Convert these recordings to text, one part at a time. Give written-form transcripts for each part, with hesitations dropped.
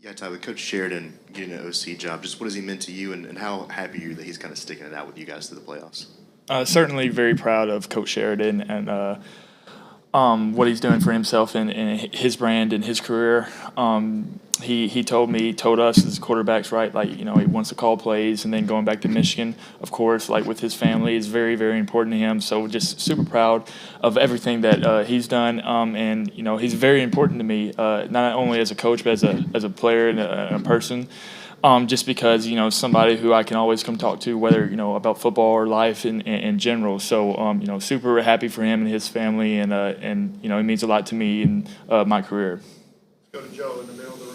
Yeah, Ty, with Coach Sheridan getting an OC job, just what has he meant to you, and how happy are you that he's kind of sticking it out with you guys through the playoffs? Certainly very proud of Coach Sheridan and what he's doing for himself and his brand and his career. He told us as quarterbacks, right, like, he wants to call plays, and then going back to Michigan, of course, like with his family is very, very important to him. So just super proud of everything that he's done. And, he's very important to me, not only as a coach, but as a player and a person. Just because, somebody who I can always come talk to, whether, about football or life in general. So, super happy for him and his family, and it means a lot to me in my career. Let's go to Joe in the middle of the room.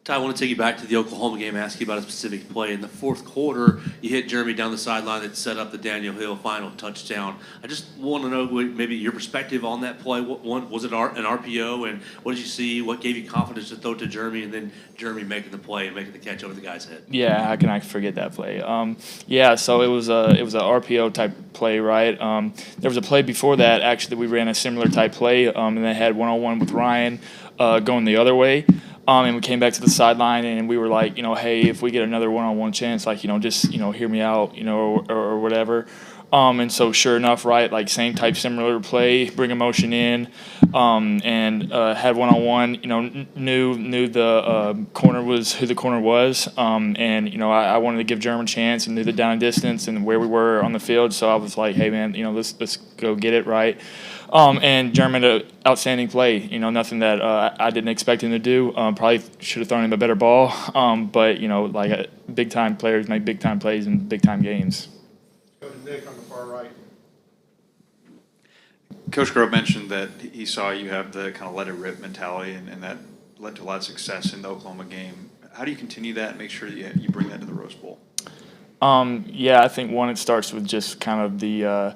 Ty, I want to take you back to the Oklahoma game, ask you about a specific play. In the fourth quarter, you hit Jeremy down the sideline that set up the Daniel Hill final touchdown. I just want to know maybe your perspective on that play. Was it an RPO, and what did you see? What gave you confidence to throw it to Jeremy, and then Jeremy making the play and making the catch over the guy's head? Yeah, how can I forget that play? So it was a RPO type play, right? There was a play before that actually we ran a similar type play, and they had one-on-one with Ryan going the other way. And we came back to the sideline, and we were like, hey, if we get another one-on-one chance, like, just, hear me out, or whatever. And so sure enough, right, like same type, similar play, bring a motion in, and had one-on-one, knew the corner was who the corner was. And, I wanted to give German a chance and knew the down and distance and where we were on the field. So I was like, hey, man, let's go get it, right? And German, an outstanding play. Nothing that I didn't expect him to do. Probably should have thrown him a better ball. But big-time players make big-time plays in big-time games. Go to Nick on the far right. Coach Grove mentioned that he saw you have the kind of let it rip mentality, and that led to a lot of success in the Oklahoma game. How do you continue that and make sure that you bring that to the Rose Bowl? I think it starts with just kind of the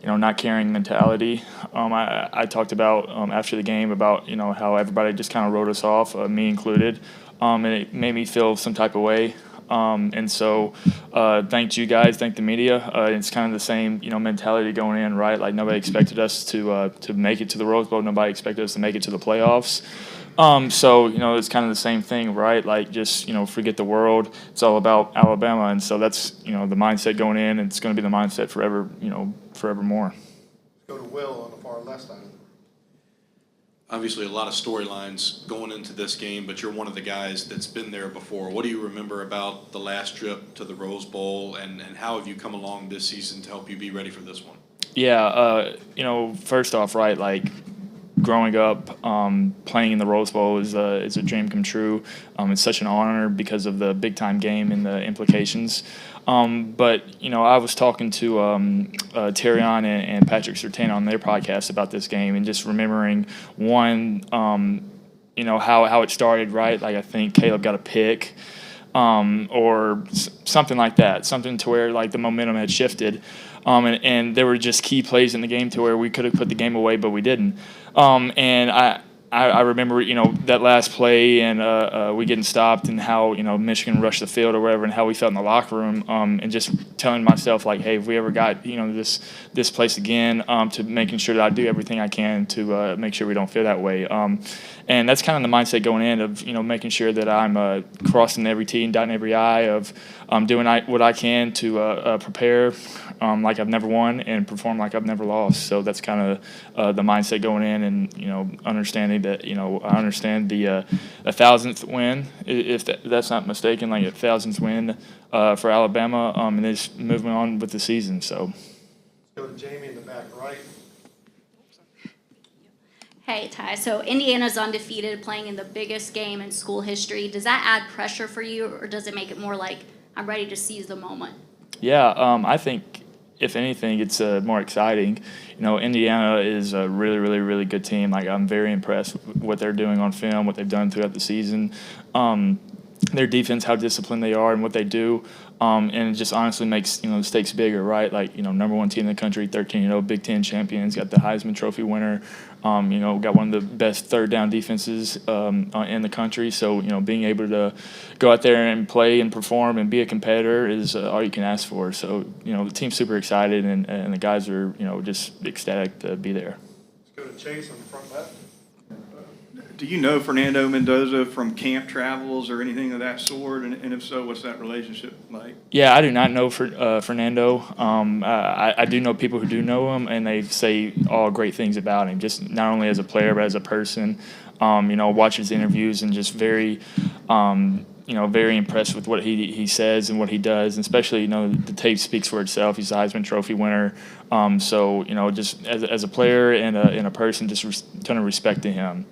not caring mentality. I talked about after the game about how everybody just kind of wrote us off, me included, and it made me feel some type of way. And so thank you guys, thank the media. It's kind of the same mentality going in, right? Like nobody expected us to make it to the Rose Bowl. Nobody expected us to make it to the playoffs. So it's kind of the same thing, right? Like just forget the world. It's all about Alabama, and so that's the mindset going in, and it's going to be the mindset forevermore. Go to Will on the far left side. Obviously, a lot of storylines going into this game, but you're one of the guys that's been there before. What do you remember about the last trip to the Rose Bowl, and how have you come along this season to help you be ready for this one? Yeah, first off, right, like growing up, playing in the Rose Bowl is a dream come true. It's such an honor because of the big time game and the implications. But I was talking to Terrion and Patrick Surtain on their podcast about this game, and just remembering one, how it started. Right, like I think Caleb got a pick, or something like that, something to where like the momentum had shifted. And there were just key plays in the game to where we could have put the game away, but we didn't. And I remember, that last play and we getting stopped, and how, Michigan rushed the field or whatever, and how we felt in the locker room, and just telling myself, like, hey, if we ever got, this place again, to making sure that I do everything I can to make sure we don't feel that way. And that's kind of the mindset going in of, making sure that I'm crossing every T and dotting every I, of doing what I can to prepare like I've never won and perform like I've never lost. So that's kind of the mindset going in, and, understanding that, I understand the 1,000th win, if that's not mistaken, like a 1,000th win for Alabama, and just moving on with the season. So. Let's go to Jamie in the back right. Hey, Ty. So Indiana's undefeated, playing in the biggest game in school history. Does that add pressure for you, or does it make it more like, I'm ready to seize the moment? Yeah, I think, if anything, it's more exciting. Indiana is a really, really, really good team. Like, I'm very impressed with what they're doing on film, what they've done throughout the season. Their defense, how disciplined they are and what they do. And it just honestly makes, the stakes bigger, right? Like, number one team in the country, 13-0, Big Ten champions, got the Heisman Trophy winner, got one of the best third down defenses in the country. So, being able to go out there and play and perform and be a competitor is all you can ask for. So, the team's super excited, and the guys are, just ecstatic to be there. Let's go to Chase on the front left. Do you know Fernando Mendoza from camp travels or anything of that sort? And if so, what's that relationship like? Yeah, I do not know Fernando. I do know people who do know him, and they say all great things about him. Just not only as a player, but as a person. Watch his interviews and just very, very impressed with what he says and what he does. And especially, the tape speaks for itself. He's a Heisman Trophy winner. Just as a player and a person, just ton of respect to him.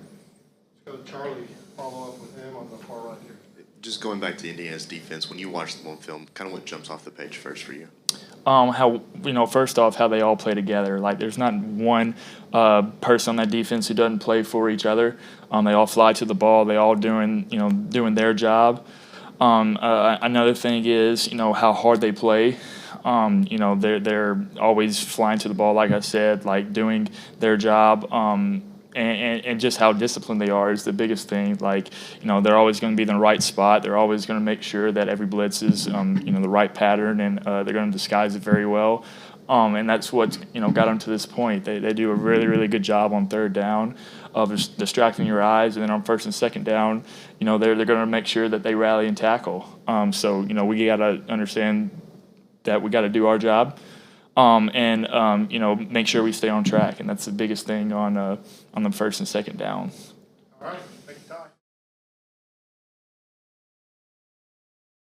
Let's go to Charlie, follow up with him on the far right here. Just going back to Indiana's defense, when you watch them on film, kind of what jumps off the page first for you? First off, how they all play together. Like, there's not one person on that defense who doesn't play for each other. They all fly to the ball. They all doing their job. Another thing is, how hard they play. They're always flying to the ball, like I said, like doing their job. And just how disciplined they are is the biggest thing. Like, they're always going to be in the right spot. They're always going to make sure that every blitz is, the right pattern, and they're going to disguise it very well. And that's what, got them to this point. They do a really, really good job on third down of just distracting your eyes. And then on first and second down, they're going to make sure that they rally and tackle. We got to understand that we got to do our job. Make sure we stay on track, and that's the biggest thing on the first and second down.